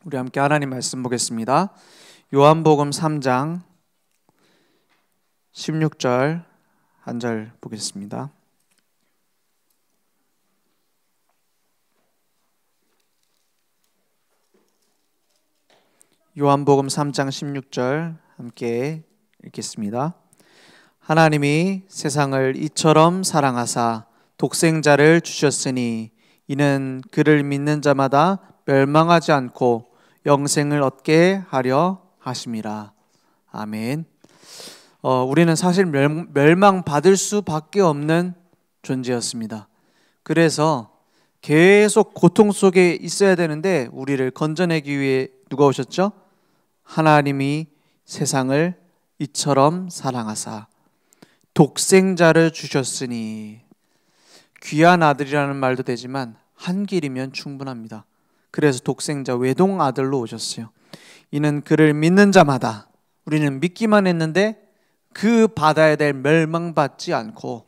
우리 함께 하나님 말씀 보겠습니다. 요한복음 3장 16절 한 절 보겠습니다. 요한복음 3장 16절 함께 읽겠습니다. 하나님이 세상을 이처럼 사랑하사 독생자를 주셨으니 이는 그를 믿는 자마다 멸망하지 않고 영생을 얻게 하려 하심이라. 아멘. 우리는 사실 멸망받을 수밖에 없는 존재였습니다. 그래서 계속 고통 속에 있어야 되는데 우리를 건져내기 위해 누가 오셨죠? 하나님이 세상을 이처럼 사랑하사 독생자를 주셨으니, 귀한 아들이라는 말도 되지만 한 길이면 충분합니다. 그래서 독생자 외동 아들로 오셨어요. 이는 그를 믿는 자마다, 우리는 믿기만 했는데 그 받아야 될 멸망받지 않고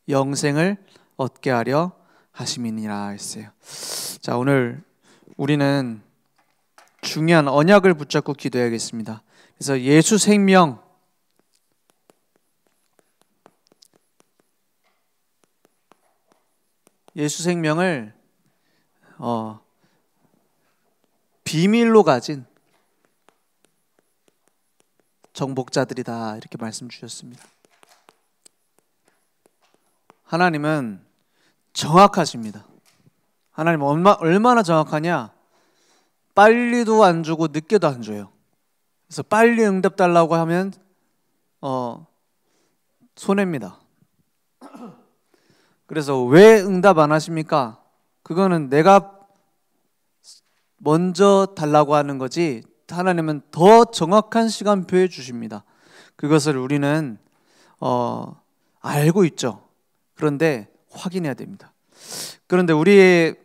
영생을 얻게 하려 하심이니라 했어요. 자, 오늘 우리는 중요한 언약을 붙잡고 기도해야겠습니다. 그래서 예수 생명, 예수 생명을 비밀로 가진 정복자들이다, 이렇게 말씀 주셨습니다. 하나님은 정확하십니다. 하나님은 얼마나 정확하냐? 빨리도 안 주고 늦게도 안 줘요. 그래서 빨리 응답 달라고 하면 손해입니다. 그래서 왜 응답 안 하십니까? 그거는 내가 먼저 달라고 하는 거지, 하나님은 더 정확한 시간표에 주십니다. 그것을 우리는 알고 있죠. 그런데 확인해야 됩니다. 그런데 우리의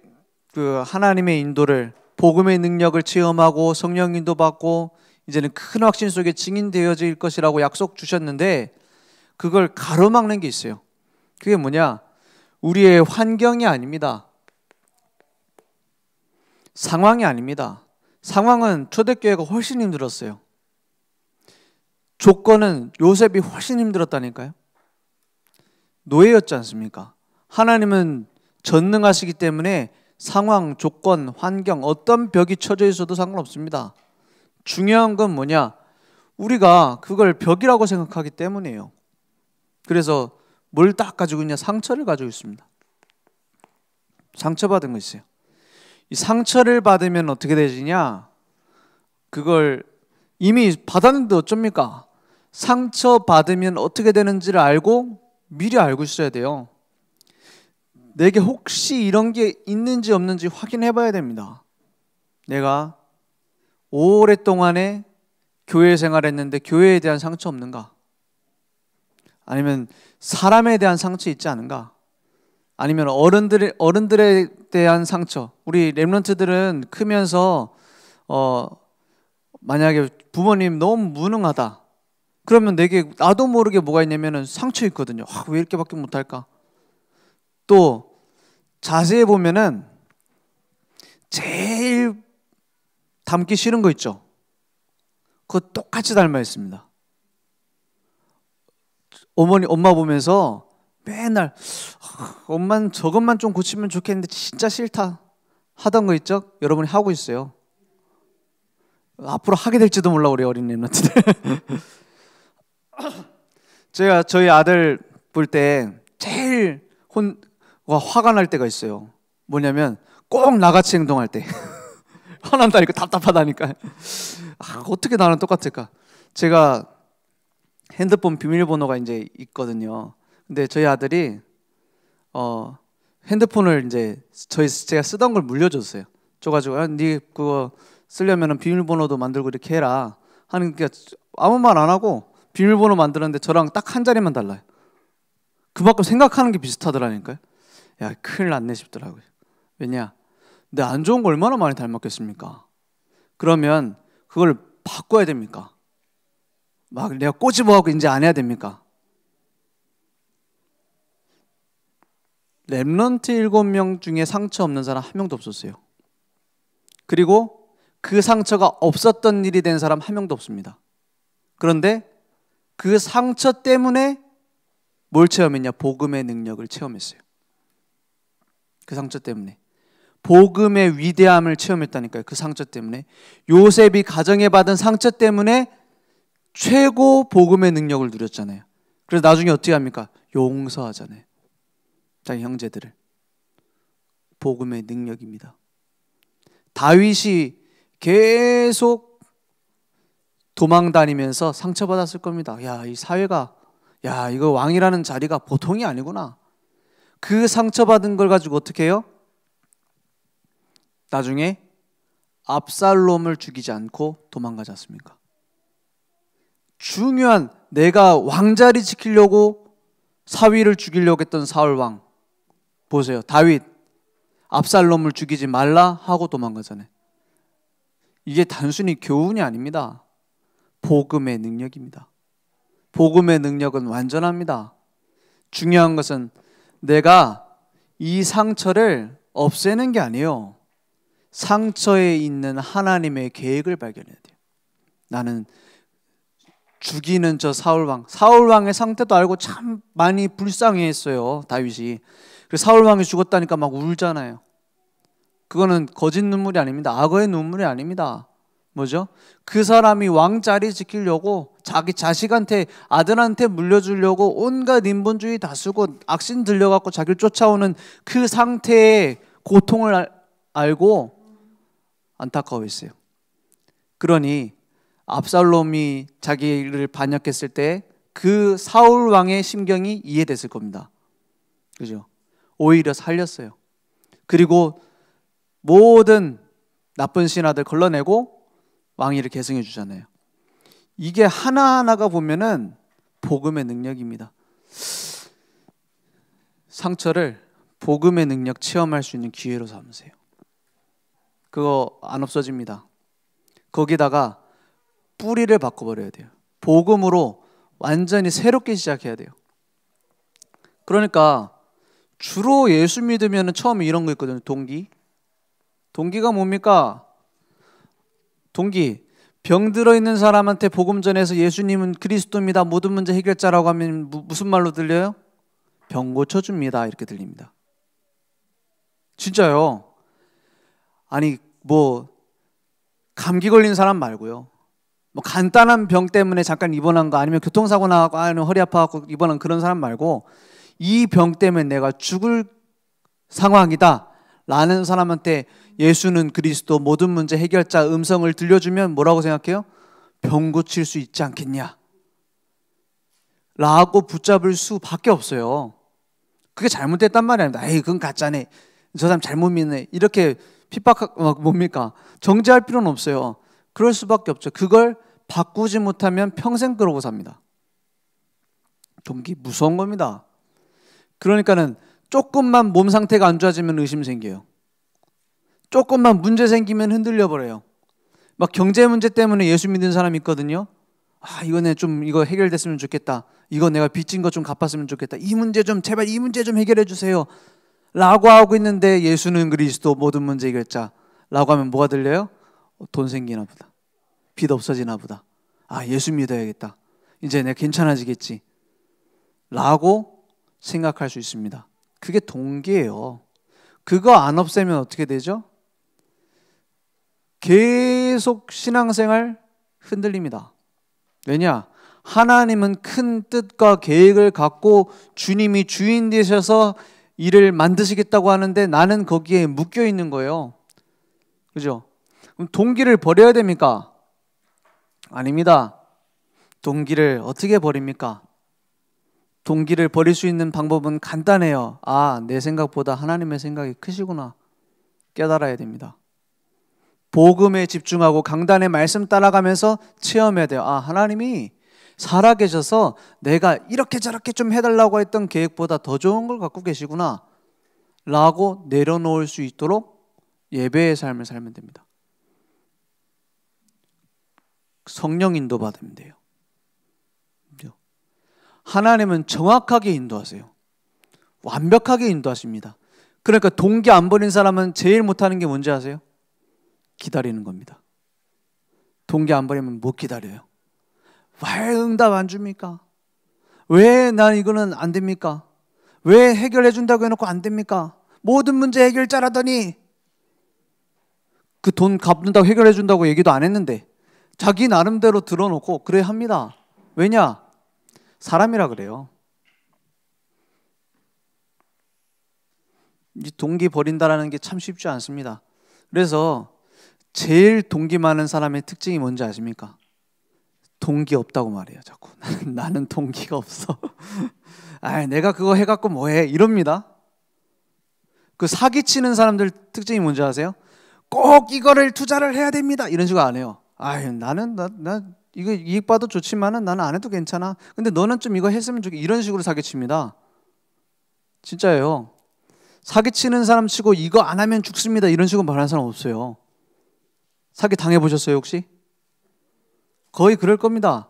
그 하나님의 인도를, 복음의 능력을 체험하고 성령 인도받고 이제는 큰 확신 속에 증인되어질 것이라고 약속 주셨는데, 그걸 가로막는 게 있어요. 그게 뭐냐? 우리의 환경이 아닙니다. 상황이 아닙니다. 상황은 초대교회가 훨씬 힘들었어요. 조건은 요셉이 훨씬 힘들었다니까요. 노예였지 않습니까? 하나님은 전능하시기 때문에 상황, 조건, 환경, 어떤 벽이 쳐져 있어도 상관없습니다. 중요한 건 뭐냐? 우리가 그걸 벽이라고 생각하기 때문이에요. 그래서 뭘 딱 가지고 있냐? 상처를 가지고 있습니다. 상처받은 거 있어요. 이 상처를 받으면 어떻게 되지냐? 그걸 이미 받았는데 어쩝니까? 상처 받으면 어떻게 되는지를 알고 미리 알고 있어야 돼요. 내게 혹시 이런 게 있는지 없는지 확인해 봐야 됩니다. 내가 오랫동안에 교회 생활했는데 교회에 대한 상처 없는가? 아니면 사람에 대한 상처 있지 않은가? 아니면 어른들에 대한 상처. 우리 렘넌트들은 크면서 만약에 부모님 너무 무능하다, 그러면 내게 나도 모르게 뭐가 있냐면은 상처 있거든요. 왜 이렇게밖에 못할까? 또 자세히 보면은 제일 닮기 싫은 거 있죠? 그거 똑같이 닮아 있습니다. 엄마 보면서 맨날 엄마는 저것만 좀 고치면 좋겠는데 진짜 싫다 하던 거 있죠? 여러분이 하고 있어요. 앞으로 하게 될지도 몰라, 우리 어린 렘넌트들. 제가 저희 아들 볼 때 제일 화가 날 때가 있어요. 뭐냐면 꼭 나같이 행동할 때. 화난다니까, 답답하다니까. 어떻게 나랑 똑같을까? 제가 핸드폰 비밀번호가 이제 있거든요. 근데 저희 아들이 핸드폰을 이제 제가 쓰던 걸 물려줬어요. 줘가지고 네 그거 쓰려면은 비밀번호도 만들고 이렇게 해라 하는 게, 아무 말 안 하고 비밀번호 만들었는데 저랑 딱 한 자리만 달라요. 그만큼 생각하는 게 비슷하더라니까요. 야, 큰일 났네 싶더라고요. 왜냐? 근데 안 좋은 거 얼마나 많이 닮았겠습니까? 그러면 그걸 바꿔야 됩니까? 막 내가 꼬집어하고 이제 안 해야 됩니까? 렘넌트 7명 중에 상처 없는 사람 한 명도 없었어요. 그리고 그 상처가 없었던 일이 된 사람 한 명도 없습니다. 그런데 그 상처 때문에 뭘 체험했냐? 복음의 능력을 체험했어요. 그 상처 때문에. 복음의 위대함을 체험했다니까요. 그 상처 때문에. 요셉이 가정에 받은 상처 때문에 최고 복음의 능력을 누렸잖아요. 그래서 나중에 어떻게 합니까? 용서하잖아요. 자기 형제들을. 복음의 능력입니다. 다윗이 계속 도망 다니면서 상처받았을 겁니다. 야, 이 사회가, 야, 이거 왕이라는 자리가 보통이 아니구나. 그 상처받은 걸 가지고 어떻게 해요? 나중에 압살롬을 죽이지 않고 도망가지 않습니까? 중요한, 내가 왕자리 지키려고 사위를 죽이려고 했던 사울왕 보세요. 다윗 압살롬을 죽이지 말라 하고 도망가잖아요. 이게 단순히 교훈이 아닙니다. 복음의 능력입니다. 복음의 능력은 완전합니다. 중요한 것은 내가 이 상처를 없애는 게 아니에요. 상처에 있는 하나님의 계획을 발견해야 돼요. 나는 죽이는 저 사울왕의 상태도 알고 참 많이 불쌍해했어요, 다윗이. 그래서 사울왕이 죽었다니까 막 울잖아요. 그거는 거짓 눈물이 아닙니다. 악어의 눈물이 아닙니다. 뭐죠? 그 사람이 왕자리 지키려고 자기 자식한테, 아들한테 물려주려고 온갖 인본주의 다 쓰고 악신 들려갖고 자기를 쫓아오는 그 상태의 고통을 알고 안타까워했어요. 그러니 압살롬이 자기를 반역했을 때 그 사울 왕의 심경이 이해됐을 겁니다. 그죠? 오히려 살렸어요. 그리고 모든 나쁜 신하들 걸러내고 왕위를 계승해 주잖아요. 이게 하나하나가 보면은 복음의 능력입니다. 상처를 복음의 능력 체험할 수 있는 기회로 삼으세요. 그거 안 없어집니다. 거기다가 뿌리를 바꿔버려야 돼요. 복음으로 완전히 새롭게 시작해야 돼요. 그러니까 주로 예수 믿으면 처음에 이런 거 있거든요. 동기가 뭡니까? 동기, 병 들어있는 사람한테 복음 전해서 예수님은 그리스도입니다, 모든 문제 해결자라고 하면 무슨 말로 들려요? 병 고쳐줍니다, 이렇게 들립니다. 진짜요. 아니 뭐 감기 걸린 사람 말고요, 뭐 간단한 병 때문에 잠깐 입원한 거, 아니면 교통사고 나고 아니면 허리 아파갖고 입원한 그런 사람 말고, 이 병 때문에 내가 죽을 상황이다 라는 사람한테 예수는 그리스도 모든 문제 해결자 음성을 들려주면 뭐라고 생각해요? 병 고칠 수 있지 않겠냐 라고 붙잡을 수밖에 없어요. 그게 잘못됐단 말이 아닙니다. 에이 그건 가짜네, 저 사람 잘못 믿네, 이렇게 뭡니까? 정죄할 필요는 없어요. 그럴 수밖에 없죠. 그걸 바꾸지 못하면 평생 그러고 삽니다. 동기 무서운 겁니다. 그러니까는 조금만 몸 상태가 안 좋아지면 의심 생겨요. 조금만 문제 생기면 흔들려 버려요. 막 경제 문제 때문에 예수 믿는 사람이 있거든요. 아, 이거는 좀 이거 해결됐으면 좋겠다. 이거 내가 빚진 거 좀 갚았으면 좋겠다. 이 문제 좀 제발 이 문제 좀 해결해 주세요 라고 하고 있는데, 예수는 그리스도 모든 문제 해결자 라고 하면 뭐가 들려요? 돈 생기나 보다, 빚 없어지나 보다, 아 예수 믿어야겠다, 이제 내가 괜찮아지겠지 라고 생각할 수 있습니다. 그게 동기예요. 그거 안 없애면 어떻게 되죠? 계속 신앙생활 흔들립니다. 왜냐? 하나님은 큰 뜻과 계획을 갖고 주님이 주인 되셔서 일을 만드시겠다고 하는데 나는 거기에 묶여 있는 거예요. 그죠? 그럼 동기를 버려야 됩니까? 아닙니다. 동기를 어떻게 버립니까? 동기를 버릴 수 있는 방법은 간단해요. 아, 내 생각보다 하나님의 생각이 크시구나 깨달아야 됩니다. 복음에 집중하고 강단의 말씀 따라가면서 체험해야 돼요. 아, 하나님이 살아계셔서 내가 이렇게 저렇게 좀 해달라고 했던 계획보다 더 좋은 걸 갖고 계시구나 라고 내려놓을 수 있도록 예배의 삶을 살면 됩니다. 성령 인도 받으면 돼요. 하나님은 정확하게 인도하세요. 완벽하게 인도하십니다. 그러니까 동기 안 버린 사람은 제일 못하는 게 뭔지 아세요? 기다리는 겁니다. 동기 안 버리면 못 기다려요. 왜 응답 안 줍니까? 왜 난 이거는 안 됩니까? 왜 해결해 준다고 해놓고 안 됩니까? 모든 문제 해결자라더니 그 돈 갚는다고 해결해 준다고 얘기도 안 했는데 자기 나름대로 들어놓고 그래 합니다. 왜냐? 사람이라 그래요. 이 동기 버린다라는 게 참 쉽지 않습니다. 그래서 제일 동기 많은 사람의 특징이 뭔지 아십니까? 동기 없다고 말해요. 자꾸 나는 동기가 없어. 아, 내가 그거 해갖고 뭐해? 이럽니다. 그 사기치는 사람들 특징이 뭔지 아세요? 꼭 이거를 투자를 해야 됩니다. 이런 식으로 안 해요. 아, 나는 나 이거 이익 봐도 좋지만은 나는 안 해도 괜찮아. 근데 너는 좀 이거 했으면 좋겠. 이런 식으로 사기칩니다. 진짜예요. 사기치는 사람 치고 이거 안 하면 죽습니다. 이런 식으로 말하는 사람 없어요. 사기 당해보셨어요 혹시? 거의 그럴 겁니다.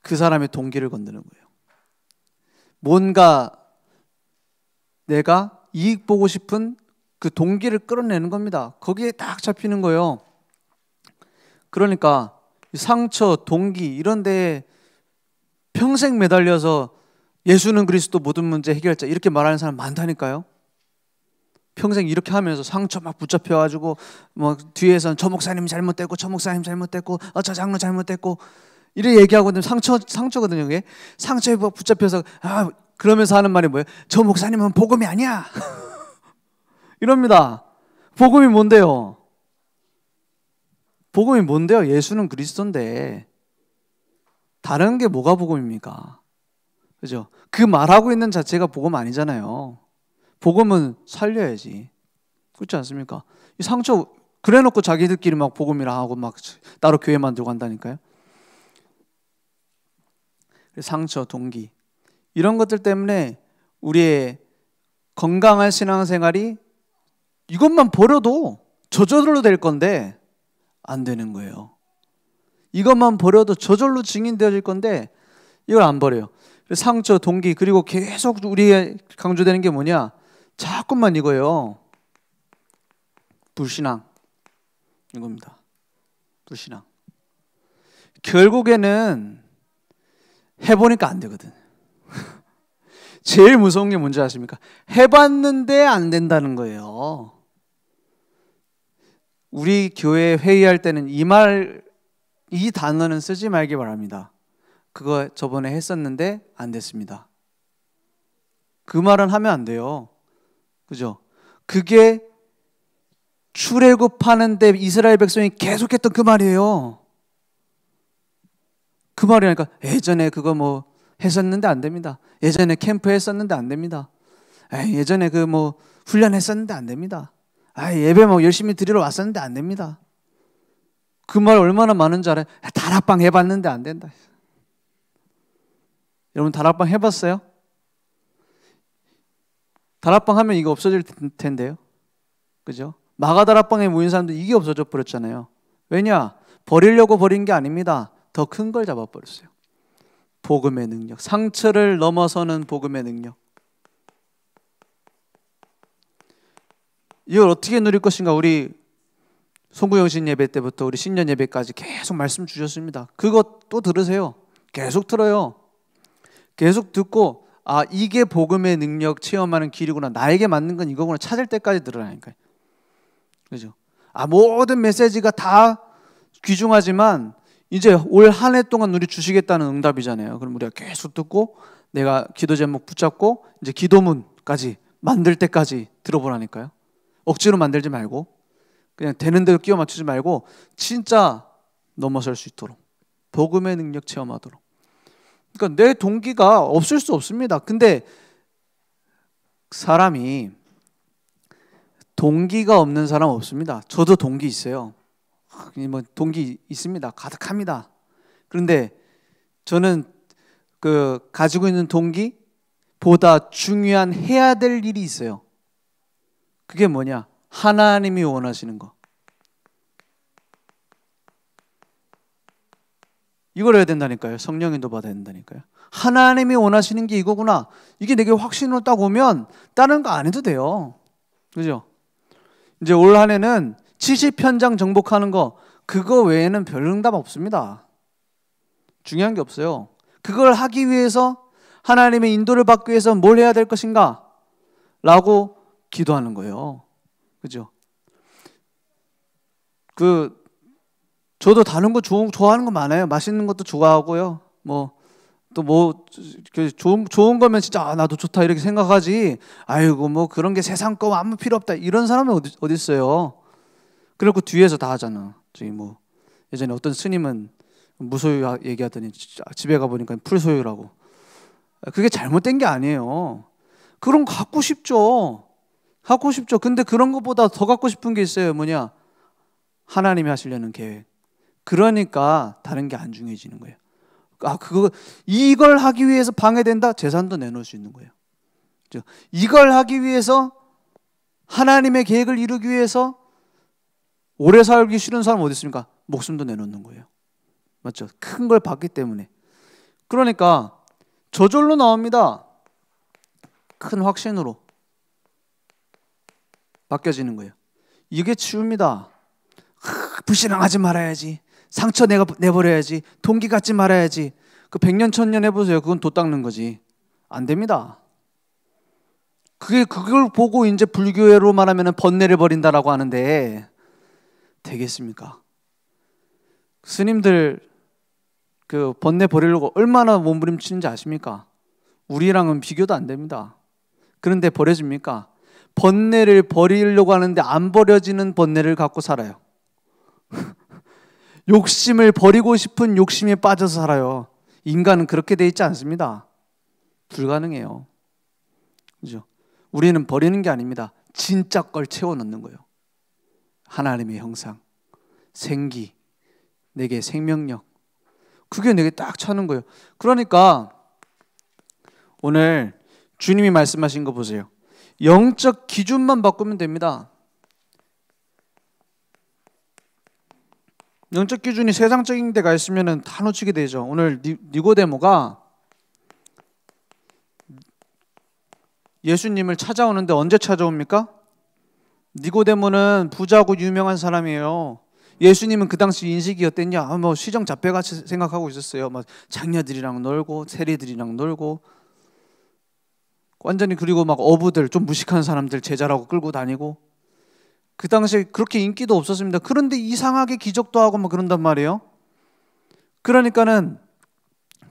그 사람의 동기를 건드는 거예요. 뭔가 내가 이익 보고 싶은 그 동기를 끌어내는 겁니다. 거기에 딱 잡히는 거예요. 그러니까 상처, 동기 이런 데에 평생 매달려서 예수는 그리스도 모든 문제 해결자 이렇게 말하는 사람 많다니까요. 평생 이렇게 하면서 상처 막 붙잡혀가지고 뭐 뒤에서는 저 목사님 잘못됐고 저 목사님 잘못됐고 저 장로 잘못됐고 이래 얘기하고 있는 상처거든요. 이게 상처에 붙잡혀서 그러면서 하는 말이 뭐예요? 저 목사님은 복음이 아니야. 이럽니다. 복음이 뭔데요? 복음이 뭔데요? 예수는 그리스도인데 다른 게 뭐가 복음입니까? 그죠? 그 말하고 있는 자체가 복음 아니잖아요. 복음은 살려야지. 그렇지 않습니까? 이 상처 그래놓고 자기들끼리 막 복음이라 하고 막 따로 교회 만들고 한다니까요. 상처, 동기 이런 것들 때문에 우리의 건강한 신앙생활이 이것만 버려도 저절로 될 건데 안 되는 거예요. 이것만 버려도 저절로 증인되어질 건데 이걸 안 버려요. 상처, 동기 그리고 계속 우리에 강조되는 게 뭐냐? 자꾸만 이거예요. 불신앙 이겁니다. 불신앙. 결국에는 해보니까 안 되거든. 제일 무서운 게 뭔지 아십니까? 해봤는데 안 된다는 거예요. 우리 교회 회의할 때는 이 단어는 쓰지 말기 바랍니다. 그거 저번에 했었는데 안 됐습니다. 그 말은 하면 안 돼요. 그죠? 그게 출애굽하는데 이스라엘 백성이 계속했던 그 말이에요. 그 말이니까 예전에 그거 뭐 했었는데 안 됩니다. 예전에 캠프 했었는데 안 됩니다. 예전에 그 뭐 훈련했었는데 안 됩니다. 예배 뭐 열심히 드리러 왔었는데 안 됩니다. 그 말 얼마나 많은지 알아요? 다락방 해봤는데 안 된다. 여러분 다락방 해봤어요? 다락방 하면 이거 없어질 텐데요. 그죠? 마가다락방에 모인 사람들 이게 없어져 버렸잖아요. 왜냐? 버리려고 버린 게 아닙니다. 더 큰 걸 잡아버렸어요. 복음의 능력. 상처를 넘어서는 복음의 능력. 이걸 어떻게 누릴 것인가? 우리 송구영신 예배 때부터 우리 신년 예배까지 계속 말씀 주셨습니다. 그거 또 들으세요. 계속 들어요. 계속 듣고 이게 복음의 능력 체험하는 길이구나. 나에게 맞는 건 이거구나. 찾을 때까지 들으라니까요. 그죠? 모든 메시지가 다 귀중하지만 이제 올 한 해 동안 우리 주시겠다는 응답이잖아요. 그럼 우리가 계속 듣고 내가 기도 제목 붙잡고 이제 기도문까지 만들 때까지 들어보라니까요. 억지로 만들지 말고 그냥 되는 대로 끼워 맞추지 말고 진짜 넘어설 수 있도록 복음의 능력 체험하도록. 그러니까 내 동기가 없을 수 없습니다. 근데 사람이 동기가 없는 사람 없습니다. 저도 동기 있어요. 뭐 동기 있습니다. 가득합니다. 그런데 저는 그 가지고 있는 동기보다 중요한 해야 될 일이 있어요. 그게 뭐냐? 하나님이 원하시는 거. 이걸 해야 된다니까요. 성령 인도 받아야 된다니까요. 하나님이 원하시는 게 이거구나. 이게 내게 확신으로 딱 오면 다른 거 안 해도 돼요. 그죠? 이제 올 한 해는 70현장 정복하는 거, 그거 외에는 별 응답 없습니다. 중요한 게 없어요. 그걸 하기 위해서 하나님의 인도를 받기 위해서 뭘 해야 될 것인가? 라고 기도하는 거예요. 그죠? 저도 다른 거 좋아하는 거 많아요. 맛있는 것도 좋아하고요. 좋은 거면 진짜 나도 좋다 이렇게 생각하지. 아이고 뭐 그런 게 세상 거 아무 필요 없다. 이런 사람은 어디 있어요? 그리고 뒤에서 다 하잖아. 저기 예전에 어떤 스님은 무소유 얘기하더니 집에 가 보니까 풀소유라고. 그게 잘못된 게 아니에요. 그런 거 갖고 싶죠. 갖고 싶죠. 근데 그런 것보다 더 갖고 싶은 게 있어요. 뭐냐? 하나님이 하시려는 계획. 그러니까 다른 게 안 중요해지는 거예요. 이걸 하기 위해서 방해된다? 재산도 내놓을 수 있는 거예요. 이걸 하기 위해서 하나님의 계획을 이루기 위해서 오래 살기 싫은 사람 어디 있습니까? 목숨도 내놓는 거예요. 맞죠? 큰 걸 받기 때문에. 그러니까 저절로 나옵니다. 큰 확신으로 바뀌어지는 거예요. 이게 치유입니다. 불신앙하지 말아야지. 상처 내버려야지. 동기 갖지 말아야지. 그 100년 1000년 해보세요. 그건 도 닦는 거지. 안 됩니다. 그걸 보고 이제 불교로 말하면 번뇌를 버린다라고 하는데 되겠습니까? 스님들 그 번뇌 버리려고 얼마나 몸부림치는지 아십니까? 우리랑은 비교도 안 됩니다. 그런데 버려집니까? 번뇌를 버리려고 하는데 안 버려지는 번뇌를 갖고 살아요. 욕심을 버리고 싶은 욕심에 빠져서 살아요. 인간은 그렇게 돼 있지 않습니다. 불가능해요. 그죠? 우리는 버리는 게 아닙니다. 진짜 걸 채워 넣는 거예요. 하나님의 형상, 생기, 내게 생명력. 그게 내게 딱 차는 거예요. 그러니까 오늘 주님이 말씀하신 거 보세요. 영적 기준만 바꾸면 됩니다. 영적 기준이 세상적인 데가 있으면 다 놓치게 되죠. 오늘 니고데모가 예수님을 찾아오는데 언제 찾아옵니까? 니고데모는 부자고 유명한 사람이에요. 예수님은 그 당시 인식이 어땠냐? 시정 잡배같이 생각하고 있었어요. 장녀들이랑 놀고 세리들이랑 놀고 완전히, 그리고 어부들, 좀 무식한 사람들 제자라고 끌고 다니고. 그 당시에 그렇게 인기도 없었습니다. 그런데 이상하게 기적도 하고 그런단 말이에요. 그러니까는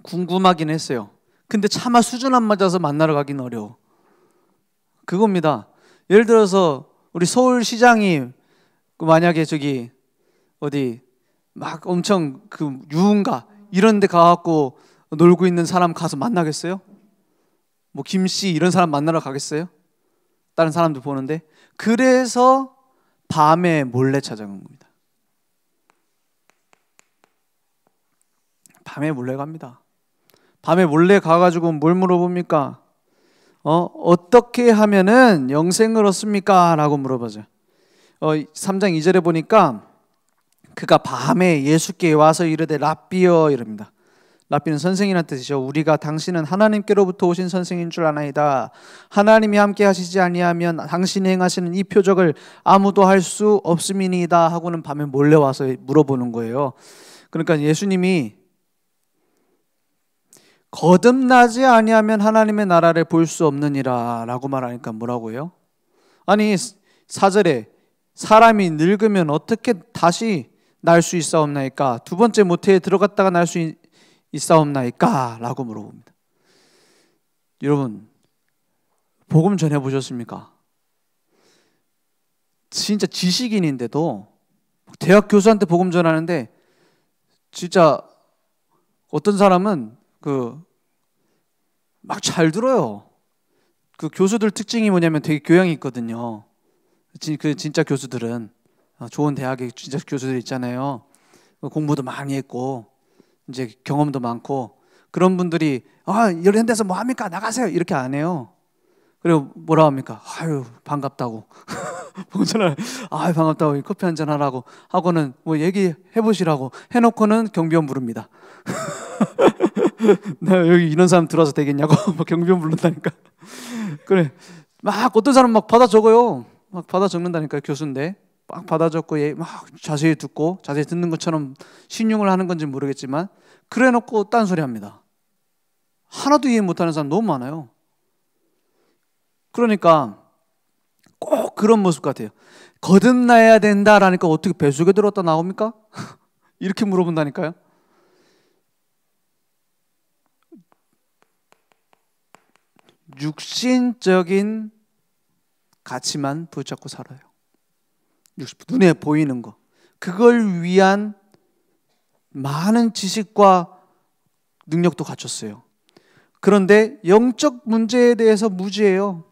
궁금하긴 했어요. 근데 차마 수준 안 맞아서 만나러 가긴 어려워. 그겁니다. 예를 들어서 우리 서울시장이 만약에 저기 어디 엄청 유흥가 이런 데 가갖고 놀고 있는 사람 가서 만나겠어요? 김씨 이런 사람 만나러 가겠어요? 다른 사람들 보는데. 그래서 밤에 몰래 찾아간 겁니다. 밤에 몰래 갑니다. 밤에 몰래 가가지고 뭘 물어봅니까? 어떻게 하면은 영생을 얻습니까? 라고 물어보죠. 3장 2절에 보니까 그가 밤에 예수께 와서 이르되 랍비여 이럽니다. 랍비는 선생이라는 뜻이죠. 우리가 당신은 하나님께로부터 오신 선생인 줄 아나이다. 하나님이 함께 하시지 아니하면 당신이 행하시는 이 표적을 아무도 할 수 없음이니이다 하고는 밤에 몰래 와서 물어보는 거예요. 그러니까 예수님이 거듭나지 아니하면 하나님의 나라를 볼 수 없느니라 라고 말하니까 뭐라고 해요? 아니 4절에 사람이 늙으면 어떻게 다시 날 수 있사옵나이까? 두 번째 모태에 들어갔다가 날 수 있사옵나이까? 라고 물어봅니다. 여러분 복음 전해보셨습니까? 진짜 지식인인데도 대학 교수한테 복음 전하는데 진짜 어떤 사람은 막 잘 들어요. 그 교수들 특징이 뭐냐면 되게 교양이 있거든요. 진짜 교수들은 좋은 대학에 진짜 교수들 있잖아요. 공부도 많이 했고 이제 경험도 많고 그런 분들이 이런 데서 뭐 합니까? 나가세요. 이렇게 안 해요. 그리고 뭐라 합니까? 아유 반갑다고. 봉전을 반갑다고 커피 한잔 하라고 하고는 뭐 얘기해 보시라고 해놓고는 경비원 부릅니다. 나 여기 이런 사람 들어와서 되겠냐고 경비원 부른다니까. 그래 막 어떤 사람 막 받아 적어요. 막 받아 적는다니까요. 교수인데 막 받아 적고 얘 막 자세히 듣고 자세히 듣는 것처럼 신용을 하는 건지 모르겠지만 그래 놓고 딴소리 합니다. 하나도 이해 못하는 사람 너무 많아요. 그러니까 꼭 그런 모습 같아요. 거듭나야 된다라니까 어떻게 뱃속에 들었다 나옵니까? 이렇게 물어본다니까요. 육신적인 가치만 붙잡고 살아요. 눈에 보이는 거. 그걸 위한 많은 지식과 능력도 갖췄어요. 그런데 영적 문제에 대해서 무지해요.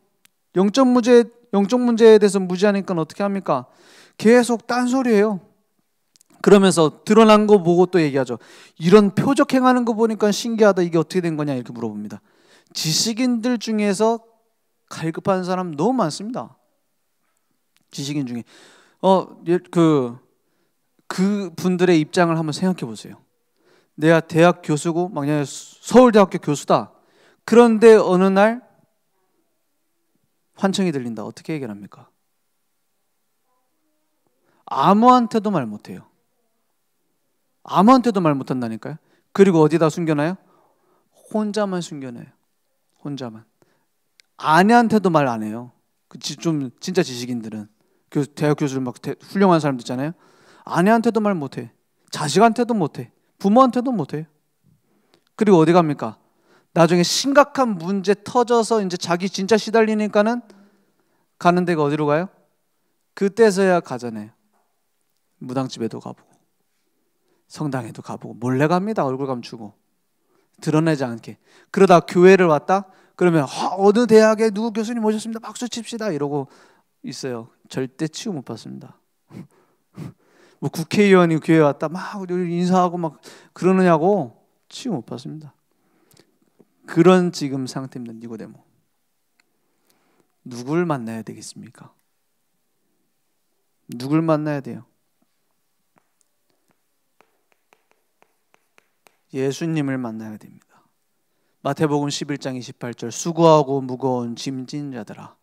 영적 문제에 대해서 무지하니까 어떻게 합니까? 계속 딴소리해요. 그러면서 드러난 거 보고 또 얘기하죠. 이런 표적 행하는 거 보니까 신기하다. 이게 어떻게 된 거냐 이렇게 물어봅니다. 지식인들 중에서 갈급한 사람 너무 많습니다. 지식인 중에 그 분들의 입장을 한번 생각해 보세요. 내가 대학 교수고 만약에 서울대학교 교수다. 그런데 어느 날 환청이 들린다. 어떻게 해결합니까? 아무한테도 말 못해요. 아무한테도 말 못한다니까요. 그리고 어디다 숨겨놔요? 혼자만 숨겨놔요. 혼자만. 아내한테도 말 안 해요. 좀 진짜 지식인들은 대학 교수를 막 훌륭한 사람들 있잖아요. 아내한테도 말 못해. 자식한테도 못해. 부모한테도 못해. 그리고 어디 갑니까? 나중에 심각한 문제 터져서 이제 자기 진짜 시달리니까는 가는 데가 어디로 가요? 그때서야 가잖아요. 무당집에도 가보고 성당에도 가보고 몰래 갑니다. 얼굴 감추고 드러내지 않게. 그러다 교회를 왔다? 그러면 어느 대학에 누구 교수님 오셨습니다. 박수 칩시다 이러고 있어요. 절대 치유 못 받습니다. 뭐 국회의원이 교회 왔다 막 인사하고 막 그러느냐고 치유 못 받습니다. 그런 지금 상태입니다. 니고데모. 누굴 만나야 되겠습니까? 누굴 만나야 돼요? 예수님을 만나야 됩니다. 마태복음 11장 28절 수고하고 무거운 짐진 자들아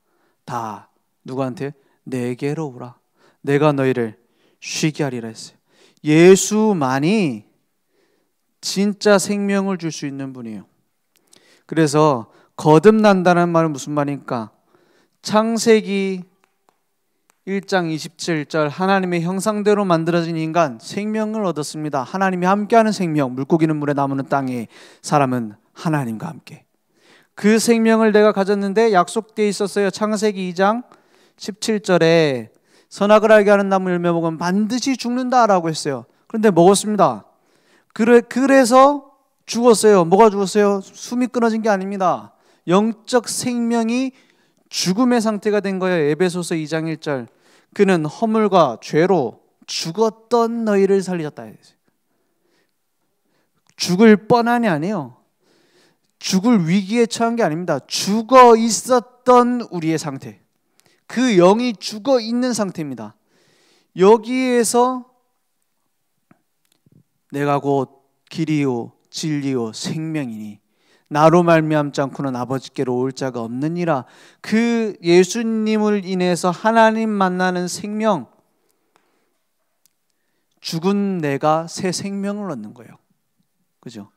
다 누구한테? 내게로 오라. 내가 너희를 쉬게 하리라 했어요. 예수만이 진짜 생명을 줄 수 있는 분이에요. 그래서 거듭난다는 말은 무슨 말입니까? 창세기 1장 27절 하나님의 형상대로 만들어진 인간 생명을 얻었습니다. 하나님이 함께하는 생명. 물고기는 물에 나무는 땅에 사람은 하나님과 함께. 그 생명을 내가 가졌는데 약속되어 있었어요. 창세기 2장 17절에 선악을 알게 하는 나무 열매 먹으면 반드시 죽는다라고 했어요. 그런데 먹었습니다. 그래서 죽었어요. 뭐가 죽었어요? 숨이 끊어진 게 아닙니다. 영적 생명이 죽음의 상태가 된 거예요. 에베소서 2장 1절 그는 허물과 죄로 죽었던 너희를 살리셨다. 죽을 뻔한이 아니에요. 죽을 위기에 처한 게 아닙니다. 죽어 있었던 우리의 상태. 그 영이 죽어 있는 상태입니다. 여기에서 내가 곧 길이요 진리요 생명이니 나로 말미암지 않고는 아버지께로 올 자가 없느니라. 그 예수님을 인해서 하나님 만나는 생명, 죽은 내가 새 생명을 얻는 거예요. 그죠?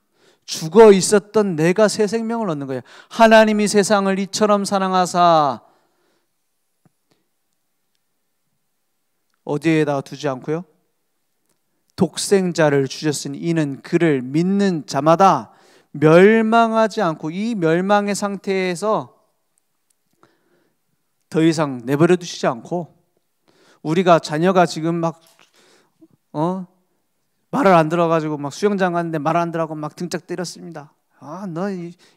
죽어 있었던 내가 새 생명을 얻는 거예요. 하나님이 세상을 이처럼 사랑하사 어디에다가 두지 않고요? 독생자를 주셨으니 이는 그를 믿는 자마다 멸망하지 않고 이 멸망의 상태에서 더 이상 내버려 두시지 않고 우리가 자녀가 지금 막 말을 안 들어가지고 막 수영장 갔는데 말 안 들어가고 막 등짝 때렸습니다. 너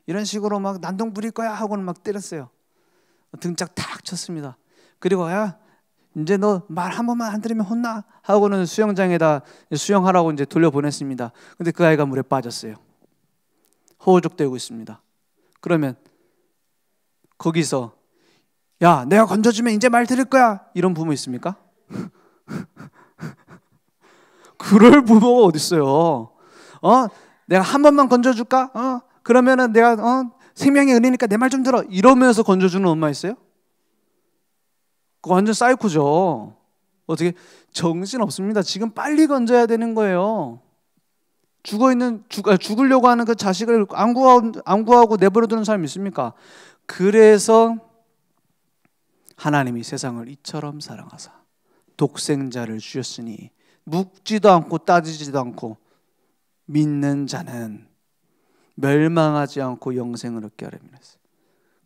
이런 식으로 막 난동 부릴 거야 하고는 막 때렸어요. 등짝 탁 쳤습니다. 그리고 야 이제 너 말 한 번만 안 들으면 혼나 하고는 수영장에다 수영하라고 이제 돌려보냈습니다. 근데 그 아이가 물에 빠졌어요. 허우적대고 있습니다. 그러면 거기서 야 내가 건져주면 이제 말 들을 거야 이런 부모 있습니까? 그럴 부모가 어디 있어요? 내가 한 번만 건져줄까? 그러면은 내가 생명의 은혜니까 내 말 좀 들어 이러면서 건져주는 엄마 있어요? 그거 완전 사이코죠. 어떻게 정신 없습니다. 지금 빨리 건져야 되는 거예요. 죽으려고 하는 그 자식을 안 구하고 내버려두는 사람이 있습니까? 그래서 하나님이 세상을 이처럼 사랑하사 독생자를 주셨으니 묻지도 않고 따지지도 않고 믿는 자는 멸망하지 않고 영생을 얻게 하려 하셨어요.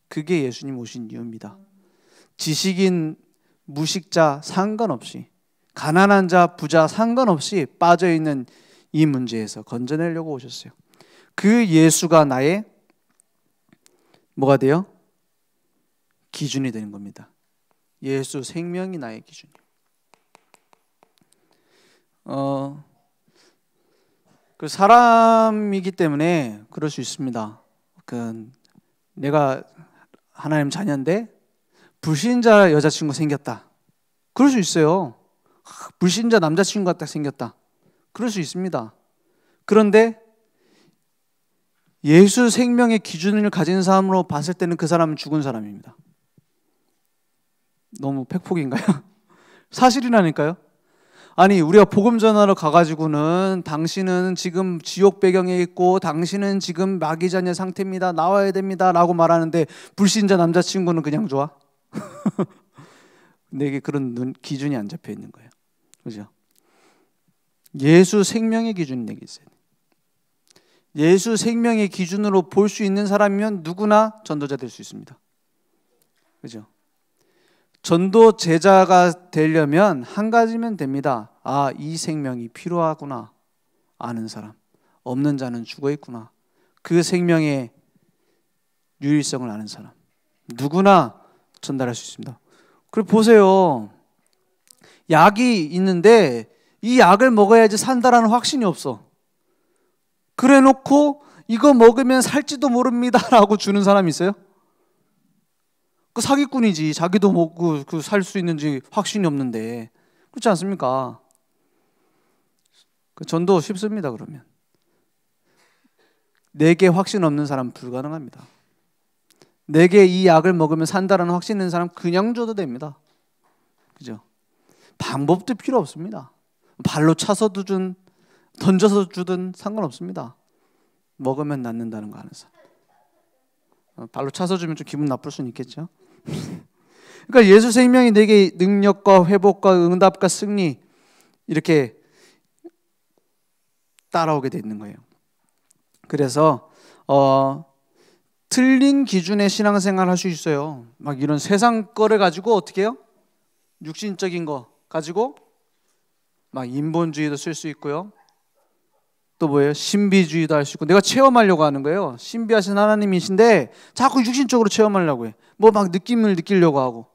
그게 예수님 오신 이유입니다. 지식인, 무식자 상관없이, 가난한 자, 부자 상관없이 빠져있는 이 문제에서 건져내려고 오셨어요. 그 예수가 나의 뭐가 돼요? 기준이 되는 겁니다. 예수 생명이 나의 기준이에요. 그 사람이기 때문에 그럴 수 있습니다. 내가 하나님 자녀인데 불신자 여자친구 생겼다. 그럴 수 있어요. 불신자 남자친구가 딱 생겼다. 그럴 수 있습니다. 그런데 예수 생명의 기준을 가진 사람으로 봤을 때는 그 사람은 죽은 사람입니다. 너무 팩폭인가요? 사실이라니까요. 아니, 우리가 복음 전하러 가가지고는 당신은 지금 지옥 배경에 있고 당신은 지금 마귀 자녀 상태입니다. 나와야 됩니다. 라고 말하는데 불신자 남자친구는 그냥 좋아? 내게 그런 기준이 안 잡혀 있는 거예요. 그죠? 예수 생명의 기준이 내게 있어요. 예수 생명의 기준으로 볼 수 있는 사람이면 누구나 전도자 될 수 있습니다. 그죠? 전도 제자가 되려면 한 가지면 됩니다. 아, 이 생명이 필요하구나 아는 사람. 없는 자는 죽어 있구나. 그 생명의 유일성을 아는 사람. 누구나 전달할 수 있습니다. 그리고 보세요. 약이 있는데 이 약을 먹어야지 산다라는 확신이 없어. 그래 놓고 이거 먹으면 살지도 모릅니다 라고 주는 사람이 있어요? 그 사기꾼이지. 자기도 먹고 살 수 있는지 확신이 없는데. 그렇지 않습니까? 그 전도 쉽습니다. 그러면 내게 확신 없는 사람은 불가능합니다. 내게 이 약을 먹으면 산다라는 확신 있는 사람 그냥 줘도 됩니다. 그죠? 방법도 필요 없습니다. 발로 차서 주든 던져서 주든 상관없습니다. 먹으면 낫는다는 거 아는 사람. 발로 차서 주면 좀 기분 나쁠 수는 있겠죠. 그러니까 예수 생명이 내게 능력과 회복과 응답과 승리 이렇게 따라오게 돼 있는 거예요. 그래서 틀린 기준의 신앙생활 할 수 있어요. 막 이런 세상 거를 가지고 어떻게 해요? 육신적인 거 가지고 막 인본주의도 쓸 수 있고요. 또 뭐예요? 신비주의도 할 수 있고. 내가 체험하려고 하는 거예요. 신비하신 하나님이신데 자꾸 육신적으로 체험하려고 해. 뭐 막 느낌을 느끼려고 하고.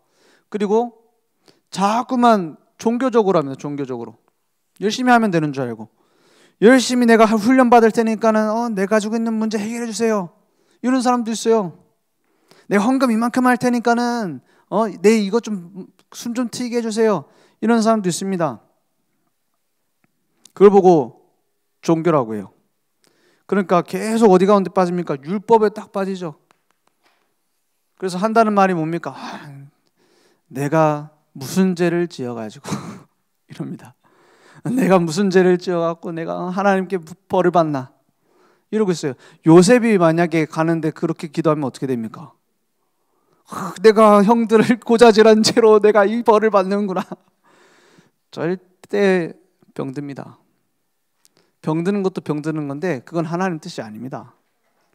그리고 자꾸만 종교적으로 합니다. 종교적으로. 열심히 하면 되는 줄 알고. 열심히 내가 훈련 받을 테니까는 내가 가지고 있는 문제 해결해 주세요. 이런 사람도 있어요. 내가 헌금 이만큼 할 테니까는 내 이거 좀 숨 좀 트이게 해주세요. 이런 사람도 있습니다. 그걸 보고 종교라고 해요. 그러니까 계속 어디 가운데 빠집니까? 율법에 딱 빠지죠. 그래서 한다는 말이 뭡니까? 내가 무슨 죄를 지어가지고 이럽니다. 내가 무슨 죄를 지어갖고 내가 하나님께 벌을 받나 이러고 있어요. 요셉이 만약에 가는데 그렇게 기도하면 어떻게 됩니까? 내가 형들을 고자질한 채로 내가 이 벌을 받는구나. 절대 병듭니다. 병드는 것도 병드는 건데 그건 하나님 뜻이 아닙니다.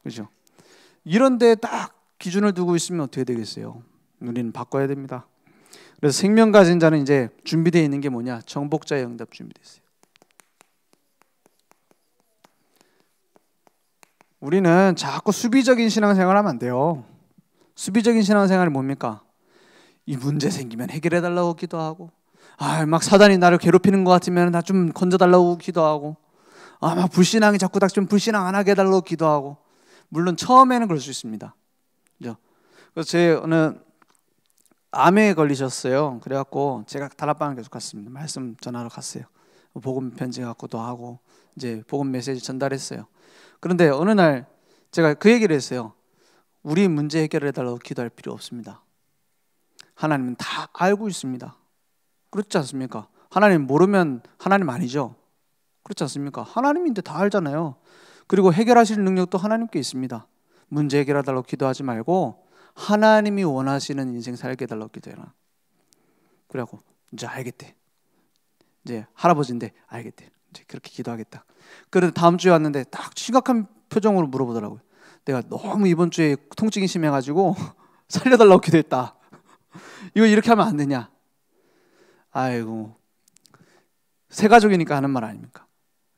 그렇죠? 이런데 딱 기준을 두고 있으면 어떻게 되겠어요? 우리는 바꿔야 됩니다. 그래서 생명 가진 자는 이제 준비되어 있는 게 뭐냐? 정복자의 응답 준비되어 있어요. 우리는 자꾸 수비적인 신앙생활하면 안 돼요. 수비적인 신앙생활이 뭡니까? 이 문제 생기면 해결해달라고 기도하고, 막 사단이 나를 괴롭히는 것 같으면 나 좀 건져달라고 기도하고, 막 불신앙이 자꾸 닥치면 불신앙 안 하게 해달라고 기도하고. 물론 처음에는 그럴 수 있습니다. 그죠? 그래서 저는 암에 걸리셨어요. 그래갖고 제가 다락방을 계속 갔습니다. 말씀 전하러 갔어요. 복음 편지 갖고도 하고 이제 복음 메시지 전달했어요. 그런데 어느 날 제가 그 얘기를 했어요. 우리 문제 해결해달라고 기도할 필요 없습니다. 하나님은 다 알고 있습니다. 그렇지 않습니까? 하나님 모르면 하나님 아니죠. 그렇지 않습니까? 하나님인데 다 알잖아요. 그리고 해결하실 능력도 하나님께 있습니다. 문제 해결해달라고 기도하지 말고 하나님이 원하시는 인생 살게 해달라고 기도해라. 그래갖고 이제 알겠대. 이제 할아버지인데 알겠대. 이제 그렇게 기도하겠다. 그런데 다음 주에 왔는데 딱 심각한 표정으로 물어보더라고요. 내가 너무 이번 주에 통증이 심해가지고 살려달라고 기도했다. 이거 이렇게 하면 안 되냐? 아이고, 새 가족이니까 하는 말 아닙니까?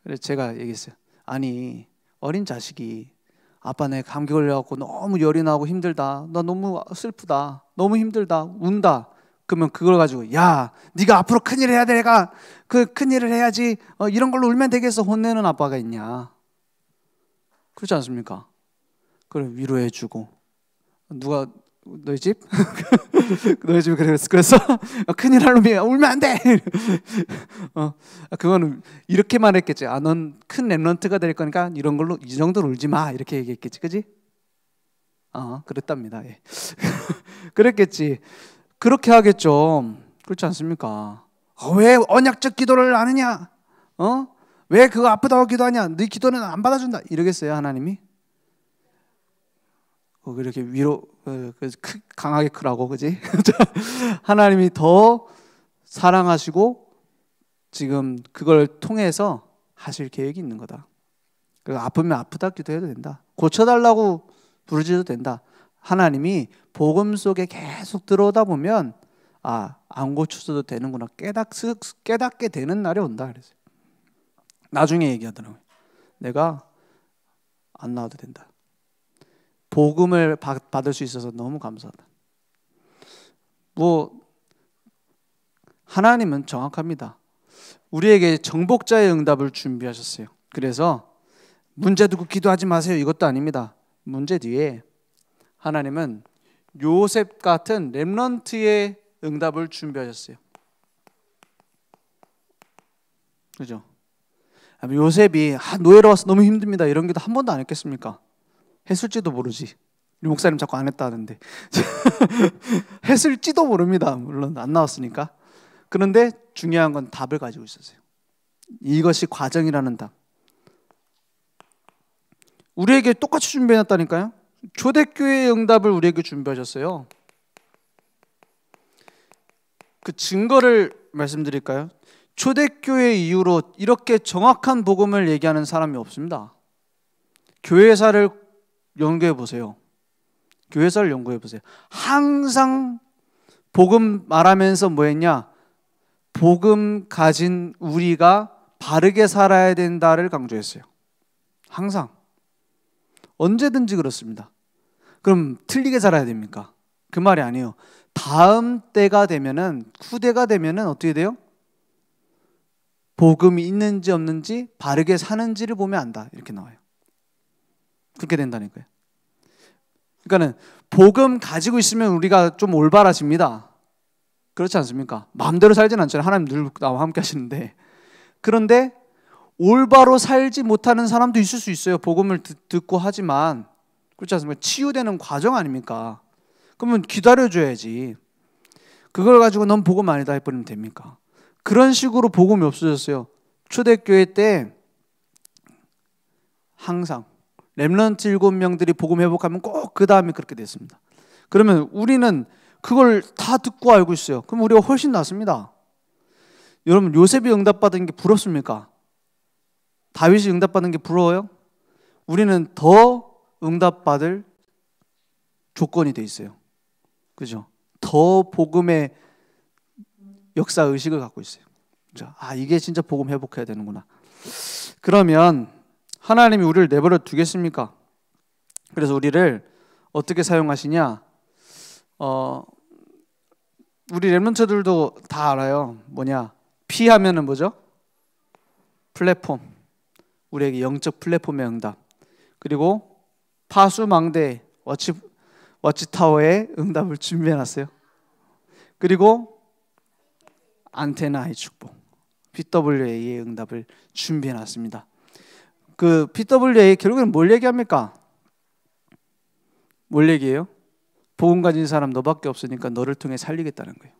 그래서 제가 얘기했어요. 아니, 어린 자식이 아빠 내 감기 걸려갖고 너무 열이 나고 힘들다. 나 너무 슬프다. 너무 힘들다. 운다. 그러면 그걸 가지고 야, 네가 앞으로 큰일 해야 돼. 내가 그 큰일을 해야지. 이런 걸로 울면 되겠어. 혼내는 아빠가 있냐? 그렇지 않습니까? 그걸 위로해주고 누가 너희 집? 너희 집 그래서 큰일 할 놈이야. 울면 안 돼. 그거는 이렇게 말했겠지. 아, 넌 큰 랩런트가 될 거니까 이런 걸로 이 정도로 울지 마. 이렇게 얘기했겠지, 그지? 그랬답니다. 예. 그랬겠지. 그렇게 하겠죠. 그렇지 않습니까? 왜 언약적 기도를 안 하냐? 왜 그거 아프다고 기도하냐? 네 기도는 안 받아준다. 이러겠어요, 하나님이? 이렇게 위로 강하게 크라고, 그지? 하나님이 더 사랑하시고 지금 그걸 통해서 하실 계획이 있는 거다. 아프면 아프다 기도해도 된다. 고쳐달라고 부르짖어도 된다. 하나님이 복음 속에 계속 들어오다 보면 안 고쳐도 되는구나 깨닫게 되는 날이 온다 그랬어요. 나중에 얘기하더라고요. 내가 안 나와도 된다. 복음을 받을 수 있어서 너무 감사하다. 하나님은 정확합니다. 우리에게 정복자의 응답을 준비하셨어요. 그래서 문제 두고 기도하지 마세요. 이것도 아닙니다. 문제 뒤에 하나님은 요셉 같은 렘넌트의 응답을 준비하셨어요. 그죠? 요셉이 노예로 와서 너무 힘듭니다. 이런 기도 한 번도 안 했겠습니까? 했을지도 모르지. 우리 목사님 자꾸 안 했다 하는데 했을지도 모릅니다. 물론 안 나왔으니까. 그런데 중요한 건 답을 가지고 있었어요. 이것이 과정이라는 답. 우리에게 똑같이 준비해놨다니까요. 초대교회의 응답을 우리에게 준비하셨어요. 그 증거를 말씀드릴까요? 초대교회 이후로 이렇게 정확한 복음을 얘기하는 사람이 없습니다. 교회사를 연구해 보세요. 교회사를 연구해 보세요. 항상 복음 말하면서 뭐 했냐? 복음 가진 우리가 바르게 살아야 된다를 강조했어요. 항상. 언제든지 그렇습니다. 그럼 틀리게 살아야 됩니까? 그 말이 아니에요. 다음 때가 되면은, 후대가 되면은 어떻게 돼요? 복음이 있는지 없는지 바르게 사는지를 보면 안다. 이렇게 나와요. 그렇게 된다니까요. 그러니까는 복음 가지고 있으면 우리가 좀 올바라집니다. 그렇지 않습니까? 마음대로 살진 않잖아요. 하나님 늘 나와 함께 하시는데. 그런데 올바로 살지 못하는 사람도 있을 수 있어요. 복음을 듣고 하지만. 그렇지 않습니까? 치유되는 과정 아닙니까? 그러면 기다려줘야지. 그걸 가지고 넌 복음 아니다 해버리면 됩니까? 그런 식으로 복음이 없어졌어요. 초대교회 때 항상 렘넌트 7명들이 복음 회복하면 꼭 그 다음에 그렇게 됐습니다. 그러면 우리는 그걸 다 듣고 알고 있어요. 그럼 우리가 훨씬 낫습니다. 여러분, 요셉이 응답받은 게 부럽습니까? 다윗이 응답받은 게 부러워요? 우리는 더 응답받을 조건이 돼 있어요. 그죠? 더 복음의 역사 의식을 갖고 있어요. 이게 진짜 복음 회복해야 되는구나. 그러면 하나님이 우리를 내버려 두겠습니까? 그래서 우리를 어떻게 사용하시냐? 우리 렘넌트들도 다 알아요. 뭐냐? P 하면은 뭐죠? 플랫폼. 우리에게 영적 플랫폼의 응답. 그리고 파수망대 워치타워의 응답을 준비해놨어요. 그리고 안테나의 축복. PWA의 응답을 준비해놨습니다. 그 PWA 결국에는 뭘 얘기합니까? 뭘 얘기해요? 복음 가진 사람 너밖에 없으니까 너를 통해 살리겠다는 거예요.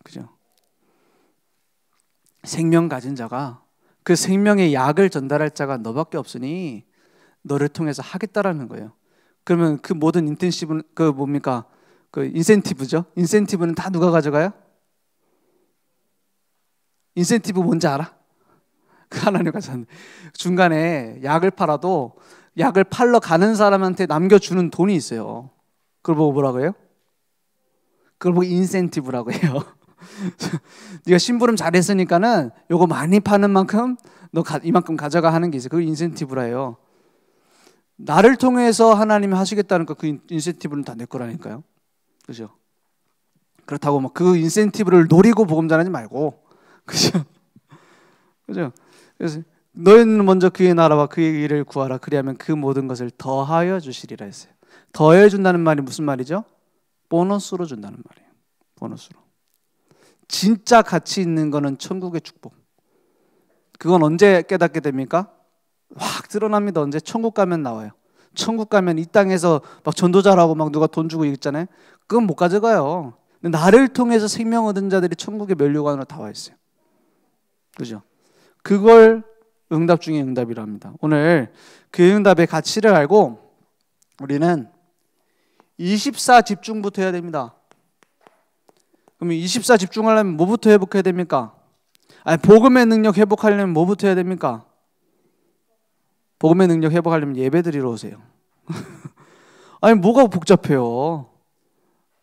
그죠? 생명 가진 자가, 그 생명의 약을 전달할 자가 너밖에 없으니 너를 통해서 하겠다라는 거예요. 그러면 그 모든 인텐시브는 그 뭡니까? 그 인센티브죠. 인센티브는 다 누가 가져가요? 인센티브 뭔지 알아? 그 하나님 가져가는. 중간에 약을 팔아도 약을 팔러 가는 사람한테 남겨주는 돈이 있어요. 그걸 보고 뭐라고 해요? 그걸 보고 인센티브라고 해요. 네가 심부름 잘했으니까는 요거 많이 파는 만큼 너 이만큼 가져가 하는 게 있어요. 그걸 인센티브라 해요. 나를 통해서 하나님이 하시겠다는 그 인센티브는 다 내 거라니까요. 그죠? 그렇다고 막 그 인센티브를 노리고 복음 전하지 말고, 그죠? 그죠? 그래서 너희는 먼저 그의 나라와 그의 일을 구하라. 그리하면 그 모든 것을 더하여 주시리라 했어요. 더해 준다는 말이 무슨 말이죠? 보너스로 준다는 말이에요. 보너스로. 진짜 가치 있는 거는 천국의 축복. 그건 언제 깨닫게 됩니까? 확 드러납니다. 언제? 천국 가면 나와요. 천국 가면 이 땅에서 막 전도자라고 막 누가 돈 주고 있잖아요. 그건 못 가져가요. 근데 나를 통해서 생명 얻은 자들이 천국의 면류관으로 다 와 있어요. 그죠? 그걸 응답 중에 응답이라 합니다. 오늘 그 응답의 가치를 알고 우리는 24 집중부터 해야 됩니다. 그러면 24 집중하려면 뭐부터 회복해야 됩니까? 아니, 복음의 능력 회복하려면 뭐부터 해야 됩니까? 복음의 능력 회복하려면 예배 드리러 오세요. 아니, 뭐가 복잡해요?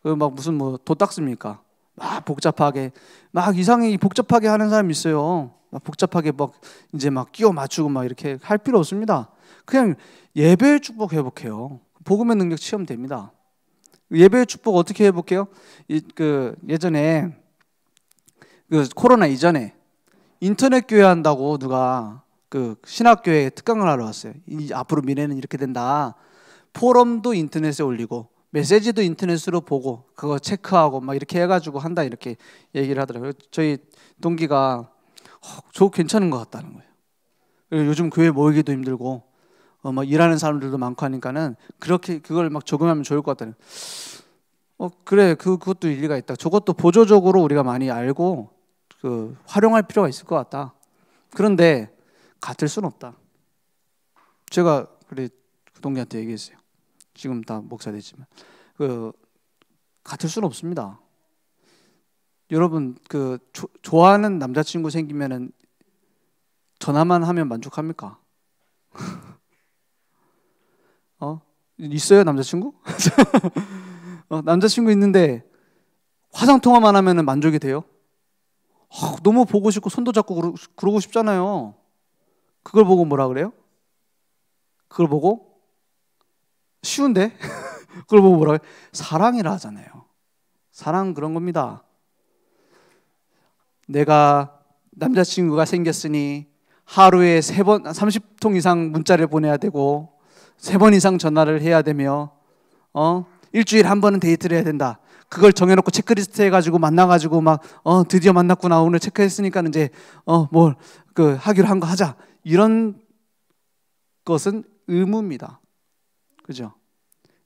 막 무슨 뭐 도 닦습니까? 막 복잡하게, 막 이상하게 복잡하게 하는 사람이 있어요. 막 복잡하게 막 이제 막 끼워 맞추고 막 이렇게 할 필요 없습니다. 그냥 예배의 축복 회복해요. 복음의 능력 체험됩니다. 예배의 축복 어떻게 회복해요? 예전에 그 코로나 이전에 인터넷 교회 한다고 누가 그 신학교에 특강을 하러 왔어요. 앞으로 미래는 이렇게 된다. 포럼도 인터넷에 올리고 메시지도 인터넷으로 보고 그거 체크하고 막 이렇게 해가지고 한다 이렇게 얘기를 하더라고요. 저희 동기가 저거 괜찮은 것 같다는 거예요. 그리고 요즘 교회 모이기도 힘들고 막 일하는 사람들도 많고 하니까는 그렇게 그걸 막 적용하면 좋을 것 같다는. 그래, 그것도 일리가 있다. 저것도 보조적으로 우리가 많이 알고 활용할 필요가 있을 것 같다. 그런데 같을 수는 없다. 제가 그래 그 동기한테 얘기했어요. 지금 다 목사 되지만 같을 수는 없습니다. 여러분 좋아하는 남자친구 생기면은 전화만 하면 만족합니까? 있어요 남자친구? 남자친구 있는데 화상 통화만 하면은 만족이 돼요? 너무 보고 싶고 손도 잡고 그러고 싶잖아요. 그걸 보고 뭐라 그래요? 그걸 보고 쉬운데? 그걸 보고 뭐라 그래요? 사랑이라 하잖아요. 사랑 그런 겁니다. 내가 남자친구가 생겼으니 하루에 3번, 30통 이상 문자를 보내야 되고 3번 이상 전화를 해야 되며 일주일에 한 번은 데이트를 해야 된다. 그걸 정해놓고 체크리스트 해가지고 만나가지고 막 드디어 만났구나. 오늘 체크했으니까 이제 하기로 한 거 하자. 이런 것은 의무입니다. 그죠?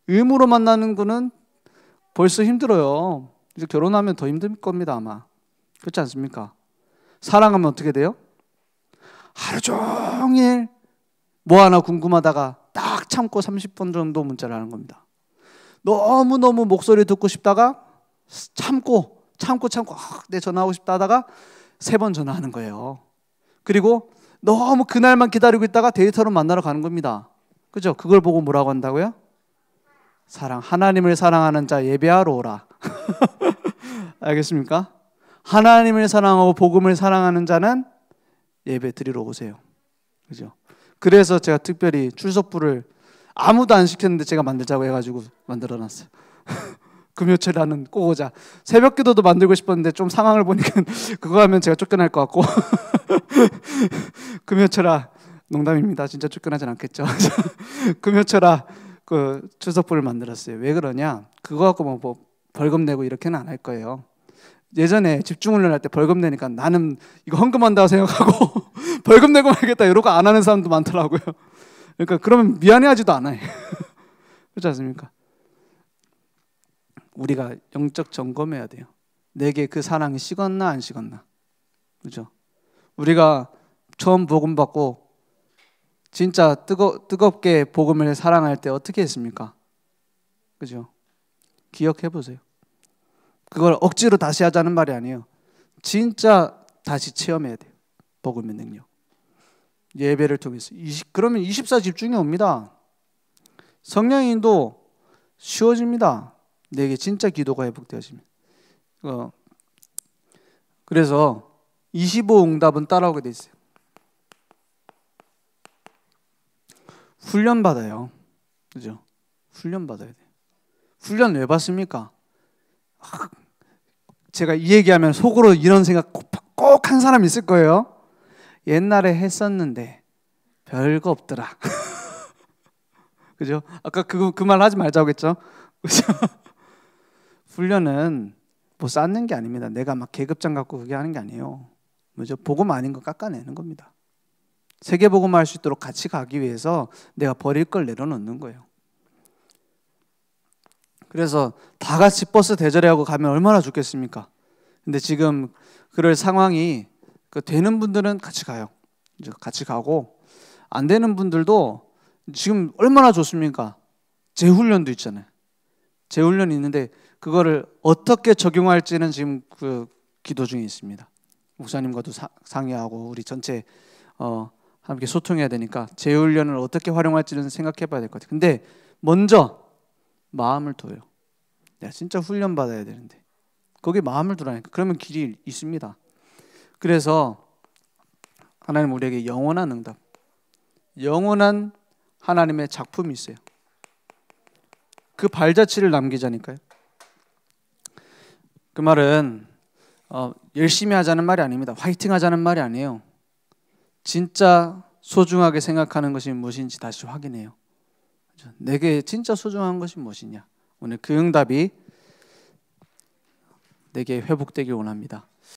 의무로 만나는 거는 벌써 힘들어요. 이제 결혼하면 더 힘들 겁니다 아마. 그렇지 않습니까? 사랑하면 어떻게 돼요? 하루 종일 뭐 하나 궁금하다가 딱 참고 30분 정도 문자를 하는 겁니다. 너무너무 목소리 듣고 싶다가 참고 내 전화하고 싶다 하다가 3번 전화하는 거예요. 그리고 너무 그날만 기다리고 있다가 데이터로 만나러 가는 겁니다. 그죠? 그걸 보고 뭐라고 한다고요? 사랑. 하나님을 사랑하는 자 예배하러 오라. 알겠습니까? 하나님을 사랑하고 복음을 사랑하는 자는 예배 드리러 오세요. 그죠? 그래서 제가 특별히 출석부를 아무도 안 시켰는데 제가 만들자고 해가지고 만들어놨어요. 금요철에는 꼭 오자. 새벽기도도 만들고 싶었는데 좀 상황을 보니까 그거 하면 제가 쫓겨날 것 같고 금요철아, 농담입니다. 진짜 쫓겨나진 않겠죠. 금요철아 그 출석부를 만들었어요. 왜 그러냐? 그거 갖고 뭐 벌금 내고 이렇게는 안 할 거예요. 예전에 집중훈련 할 때 벌금 내니까 나는 이거 헌금한다고 생각하고 벌금 내고 말겠다 이러고 안 하는 사람도 많더라고요. 그러니까 그러면 미안해하지도 않아요. 그렇지 않습니까? 우리가 영적 점검해야 돼요. 내게 그 사랑이 식었나 안 식었나. 그죠? 우리가 처음 복음 받고 진짜 뜨겁게 복음을 사랑할 때 어떻게 했습니까? 그죠? 기억해 보세요. 그걸 억지로 다시 하자는 말이 아니에요. 진짜 다시 체험해야 돼요. 복음의 능력. 예배를 통해서. 그러면 24 집중이 옵니다. 성령인도 쉬워집니다. 내게 진짜 기도가 회복되어지면. 그래서 25 응답은 따라오게 돼 있어요. 훈련 받아요. 그죠? 훈련 받아야 돼요. 훈련 왜 받습니까? 제가 이 얘기하면 속으로 이런 생각 꼭 한 사람 있을 거예요. 옛날에 했었는데 별거 없더라. 그죠? 아까 그 말 하지 말자고 했죠? 그죠? 훈련은 뭐 쌓는 게 아닙니다. 내가 막 계급장 갖고 그게 하는 게 아니에요. 그죠? 복음 아닌 거 깎아내는 겁니다. 세계 복음화 할 수 있도록 같이 가기 위해서 내가 버릴 걸 내려놓는 거예요. 그래서 다 같이 버스 대절해하고 가면 얼마나 좋겠습니까? 근데 지금 그럴 상황이 되는 분들은 같이 가요. 이제 같이 가고 안 되는 분들도 지금 얼마나 좋습니까? 재훈련도 있잖아요. 재훈련이 있는데 그거를 어떻게 적용할지는 지금 기도 중에 있습니다. 목사님과도 상의하고 우리 전체 함께 소통해야 되니까 재훈련을 어떻게 활용할지는 생각해 봐야 될 것 같아요. 근데 먼저 마음을 둬요. 내가 진짜 훈련 받아야 되는데 거기에 마음을 두라니까. 그러면 길이 있습니다. 그래서 하나님 우리에게 영원한 응답, 영원한 하나님의 작품이 있어요. 그 발자취를 남기자니까요. 그 말은 열심히 하자는 말이 아닙니다. 화이팅 하자는 말이 아니에요. 진짜 소중하게 생각하는 것이 무엇인지 다시 확인해요. 내게 진짜 소중한 것이 무엇이냐. 오늘 그 응답이 내게 회복되길 원합니다.